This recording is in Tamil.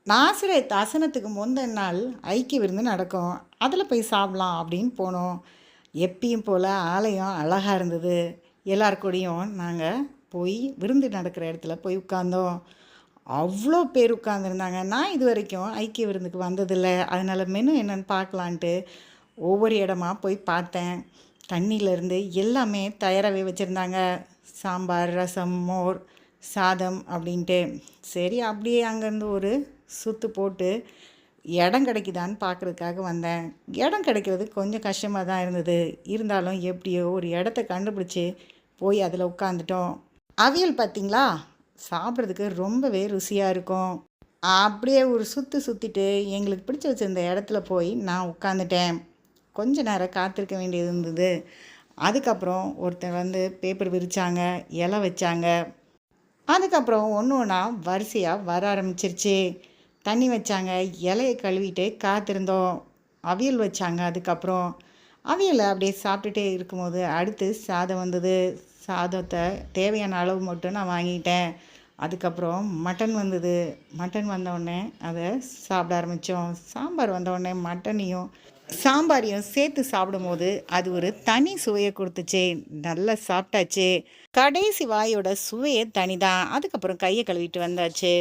நாசிரை தாசனத்துக்கு முந்தின நாள் ஐக்கிய விருந்து நடக்கும். அதில் போய் சாப்பிட்லாம் அப்படின்னு போனோம். எப்பயும் போல் ஆலயம் அழகாக இருந்தது. எல்லார் கூடயும் நாங்கள் போய் விருந்து நடக்கிற இடத்துல போய் உட்கார்ந்தோம். அவ்வளோ பேர் உட்காந்துருந்தாங்க. நான் இது வரைக்கும் ஐக்கிய விருந்துக்கு வந்ததில்லை. அதனால் மெனு என்னென்னு பார்க்கலான்ட்டு ஒவ்வொரு இடமா போய் பார்த்தேன். தண்ணியிலேருந்து எல்லாமே தயாராகவே வச்சுருந்தாங்க. சாம்பார், ரசம், மோர், சாதம் அப்படின்ட்டு. சரி, அப்படியே அங்கேருந்து ஒரு சுற்று போட்டு இடம் கிடைக்குதான்னு பார்க்குறதுக்காக வந்தேன். இடம் கிடைக்கிறது கொஞ்சம் கஷ்டமாக தான் இருந்தது. இருந்தாலும் எப்படியோ ஒரு இடத்த கண்டுபிடிச்சி போய் அதில் உட்காந்துட்டோம். அவியல் பார்த்திங்களா, சாப்பிட்றதுக்கு ரொம்பவே ருசியாக இருக்கும். அப்படியே ஒரு சுற்றிட்டு எங்களுக்கு பிடிச்சி வச்சுருந்த இடத்துல போய் நான் உட்காந்துட்டேன். கொஞ்ச நேரம் காத்திருக்க வேண்டியது இருந்தது. அதுக்கப்புறம் ஒருத்தர் வந்து பேப்பர் விரித்தாங்க, இலை வச்சாங்க. அதுக்கப்புறம் ஒன்று ஒன்றா வரிசையாக வர ஆரம்பிச்சிருச்சு. தண்ணி வச்சாங்க, இலையை கழுவிட்டு காத்திருந்தோம். அவியல் வச்சாங்க. அதுக்கப்புறம் அவியலை அப்படியே சாப்பிட்டுட்டே இருக்கும்போது அடுத்து சாதம் வந்தது. சாதத்தை தேவையான அளவு மட்டும் நான் வாங்கிட்டேன். அதுக்கப்புறம் மட்டன் வந்தது. மட்டன் வந்தவுடனே அதை சாப்பிட ஆரம்பித்தோம். சாம்பார் வந்தவுடனே மட்டனையும் சாம்பாரையும் சேர்த்து சாப்பிடும்போது அது ஒரு தனி சுவையை கொடுத்துச்சு. நல்லா சாப்பிட்டாச்சு. கடைசி வாயோட சுவையே தனிதான். அதுக்கப்புறம் கையை கழுவிட்டு வந்தாச்சு.